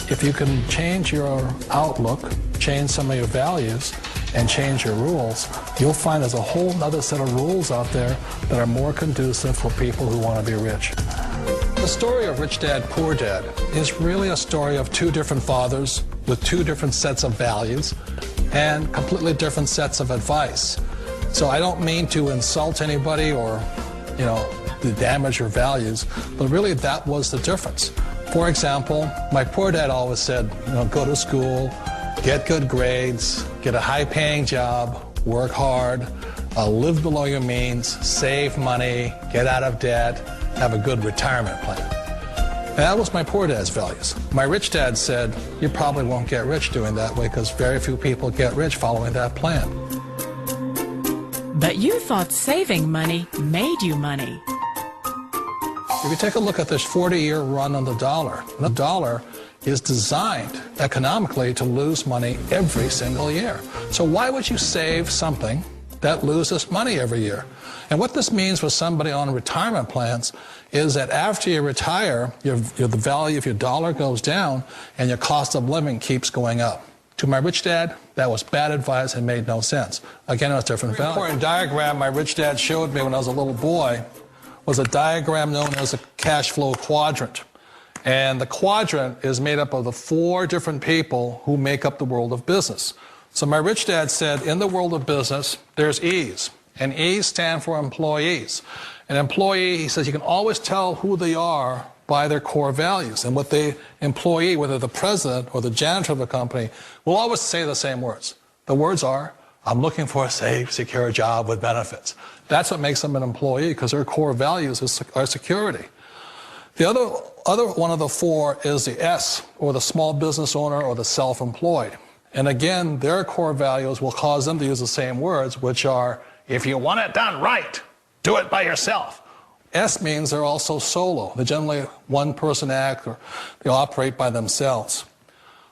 If you can change your outlook, change some of your values, and change your rules, you'll find there's a whole other set of rules out there that are more conducive for people who want to be rich. The story of Rich Dad, Poor Dad is really a story of two different fathers with two different sets of values and completely different sets of advice. So I don't mean to insult anybody or, to damage your values, but really that was the difference. For example, my poor dad always said, go to school, get good grades, get a high-paying job, work hard, live below your means, save money, get out of debt, have a good retirement plan. And that was my poor dad's values. My rich dad said, you probably won't get rich doing that way because very few people get rich following that plan. But you thought saving money made you money. If you take a look at this 40-year run on the dollar is designed economically to lose money every single year. So why would you save something that loses money every year? And what this means for somebody on retirement plans is that after you retire, the value of your dollar goes down and your cost of living keeps going up. To my rich dad, that was bad advice and made no sense. Again, it was different value. An important diagram my rich dad showed me when I was a little boy was a diagram known as a cash flow quadrant. And the quadrant is made up of the four different people who make up the world of business. So my rich dad said, in the world of business, there's E's. And E's stand for employees. An employee, he says, you can always tell who they are by their core values. And what the employee, whether the president or the janitor of the company, will always say the same words. The words are, I'm looking for a safe, secure job with benefits. That's what makes them an employee, because their core values are security. The other one of the four is the S, or the small business owner or the self-employed. And again, their core values will cause them to use the same words, which are, if you want it done right, do it by yourself. S means they're also solo. They're generally one-person act, or they operate by themselves.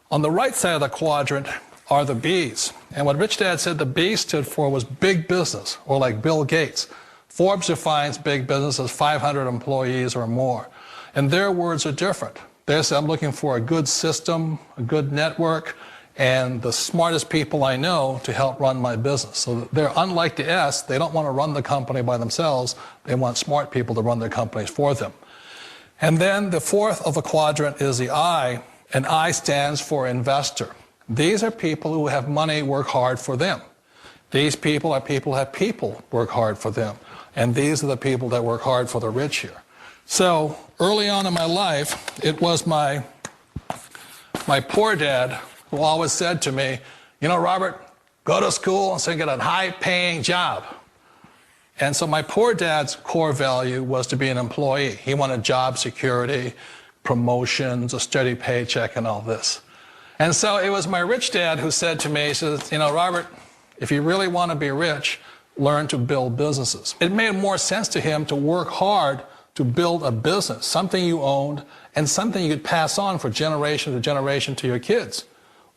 On the right side of the quadrant are the B's. And what Rich Dad said the B stood for was big business, or like Bill Gates. Forbes defines big business as 500 employees or more. And their words are different. They say, I'm looking for a good system, a good network, and the smartest people I know to help run my business. So they're unlike the S. They don't want to run the company by themselves. They want smart people to run their companies for them. And then the fourth of the quadrant is the I, and I stands for investor. These are people who have money work hard for them. These people are people who have people work hard for them. And these are the people that work hard for the rich here. So early on in my life, it was my poor dad who always said to me, Robert, go to school and so get a high-paying job. And so my poor dad's core value was to be an employee. He wanted job security, promotions, a steady paycheck, and all this. And so it was my rich dad who said to me, he says, Robert, if you really want to be rich, learn to build businesses. It made more sense to him to work hard to build a business, something you owned, and something you could pass on for generation to generation to your kids.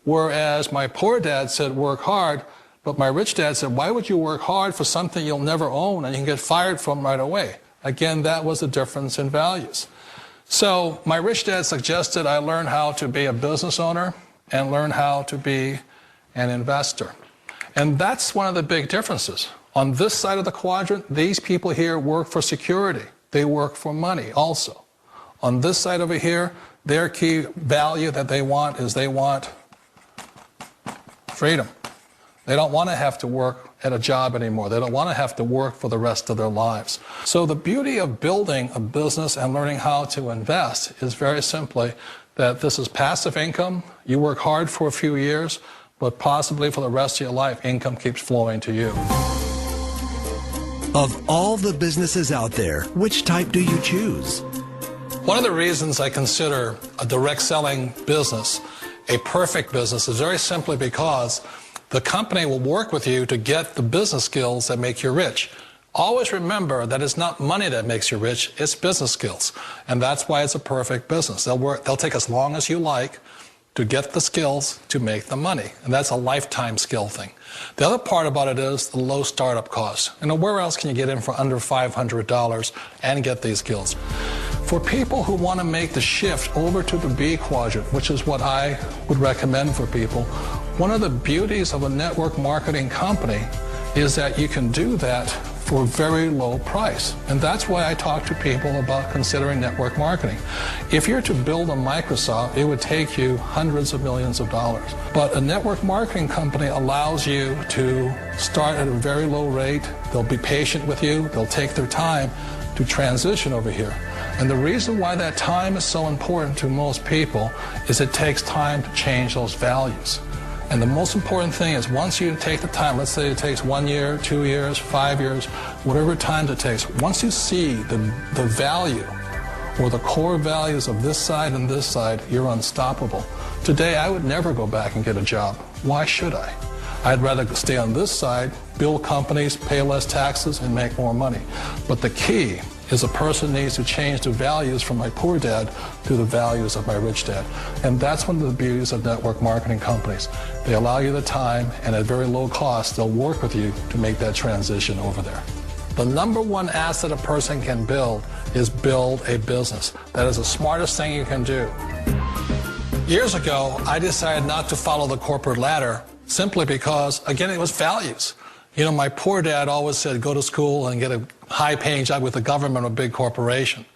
Whereas my poor dad said, work hard, but my rich dad said, why would you work hard for something you'll never own and you can get fired from right away? Again, that was the difference in values. So my rich dad suggested I learn how to be a business owner and learn how to be an investor. And that's one of the big differences. On this side of the quadrant, these people here work for security. They work for money also. On this side over here, their key value that they want is they want freedom. They don't want to have to work at a job anymore. They don't want to have to work for the rest of their lives. So the beauty of building a business and learning how to invest is very simply that this is passive income. You work hard for a few years, but possibly for the rest of your life, income keeps flowing to you. Of all the businesses out there, which type do you choose? One of the reasons I consider a direct selling business a perfect business is very simply because the company will work with you to get the business skills that make you rich. Always remember that it's not money that makes you rich, it's business skills. And that's why it's a perfect business. They'll take as long as you like to get the skills to make the money. And that's a lifetime skill thing. The other part about it is the low startup cost. Where else can you get in for under $500 and get these skills? For people who want to make the shift over to the B quadrant, which is what I would recommend for people, one of the beauties of a network marketing company is that you can do that for a very low price. And that's why I talk to people about considering network marketing. If you're to build a Microsoft, it would take you hundreds of millions of dollars. But a network marketing company allows you to start at a very low rate. They'll be patient with you. They'll take their time to transition over here. And the reason why that time is so important to most people is it takes time to change those values. And the most important thing is once you take the time, let's say it takes 1 year, 2 years, 5 years, whatever time it takes, once you see the value or the core values of this side and this side, you're unstoppable. Today, I would never go back and get a job. Why should I? I'd rather stay on this side, build companies, pay less taxes, and make more money. But the key is a person needs to change the values from my poor dad to the values of my rich dad. And that's one of the beauties of network marketing companies. They allow you the time, and at very low cost, they'll work with you to make that transition over there. The number one asset a person can build is build a business. That is the smartest thing you can do. Years ago, I decided not to follow the corporate ladder simply because, again, it was values. You know, my poor dad always said, go to school and get a high-paying job with the government or a big corporation.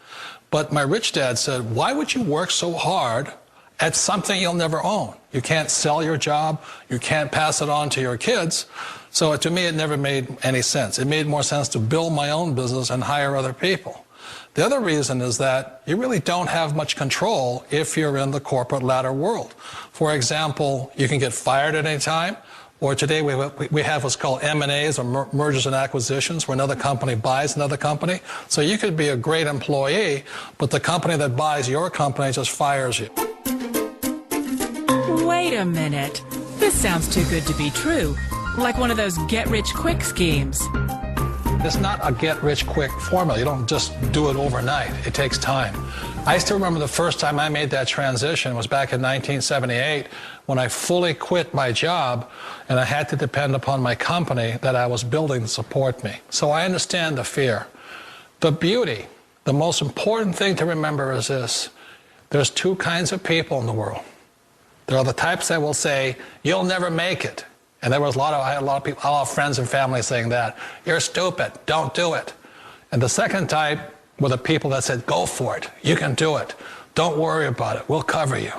But my rich dad said, why would you work so hard at something you'll never own? You can't sell your job. You can't pass it on to your kids. So to me, it never made any sense. It made more sense to build my own business and hire other people. The other reason is that you really don't have much control if you're in the corporate ladder world. For example, you can get fired at any time. Or today we have what's called M&As, or mergers and acquisitions, where another company buys another company. So you could be a great employee, but the company that buys your company just fires you. Wait a minute. This sounds too good to be true. Like one of those get-rich-quick schemes. It's not a get-rich-quick formula. You don't just do it overnight. It takes time. I still remember the first time I made that transition was back in 1978 when I fully quit my job and I had to depend upon my company that I was building to support me. So I understand the fear. The beauty, the most important thing to remember is this. There's two kinds of people in the world. There are the types that will say, you'll never make it. And I had a lot of people, a lot of friends and family saying that. You're stupid, don't do it. And the second type were the people that said, go for it, you can do it. Don't worry about it, we'll cover you.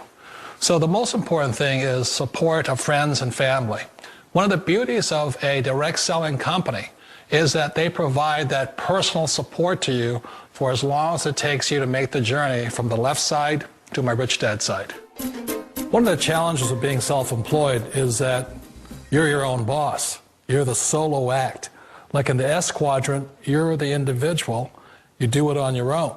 So the most important thing is support of friends and family. One of the beauties of a direct selling company is that they provide that personal support to you for as long as it takes you to make the journey from the left side to my rich dad side. One of the challenges of being self-employed is that you're your own boss. You're the solo act. Like in the S quadrant, you're the individual. You do it on your own.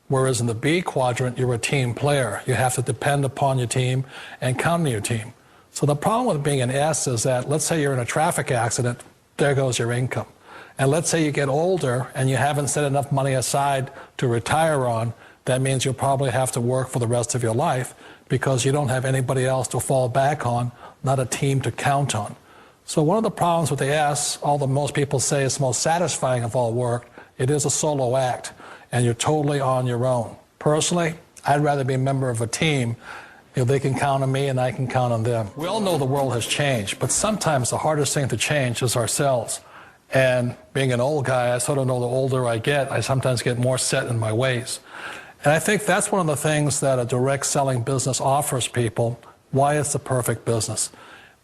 Whereas in the B quadrant, you're a team player. You have to depend upon your team and count on your team. So the problem with being an S is that, let's say you're in a traffic accident, there goes your income. And let's say you get older and you haven't set enough money aside to retire on, that means you'll probably have to work for the rest of your life because you don't have anybody else to fall back on, not a team to count on. So one of the problems with the S, although most people say it's the most satisfying of all work, it is a solo act, and you're totally on your own. Personally, I'd rather be a member of a team. You know, they can count on me and I can count on them. We all know the world has changed, but sometimes the hardest thing to change is ourselves. And being an old guy, I sort of know the older I get, I sometimes get more set in my ways. And I think that's one of the things that a direct selling business offers people, why it's the perfect business.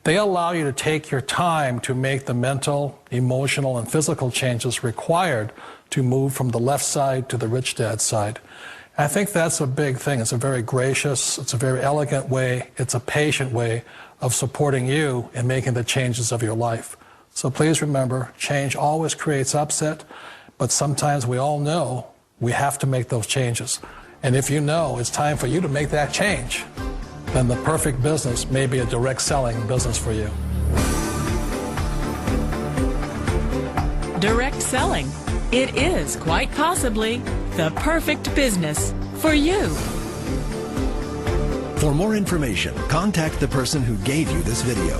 They allow you to take your time to make the mental, emotional, and physical changes required to move from the left side to the rich dad side. I think that's a big thing. It's a very gracious, it's a very elegant way, it's a patient way of supporting you in making the changes of your life. So please remember, change always creates upset, but sometimes we all know we have to make those changes. And if you know it's time for you to make that change, then the perfect business may be a direct selling business for you. Direct selling. It is quite possibly the perfect business for you. For more information, contact the person who gave you this video.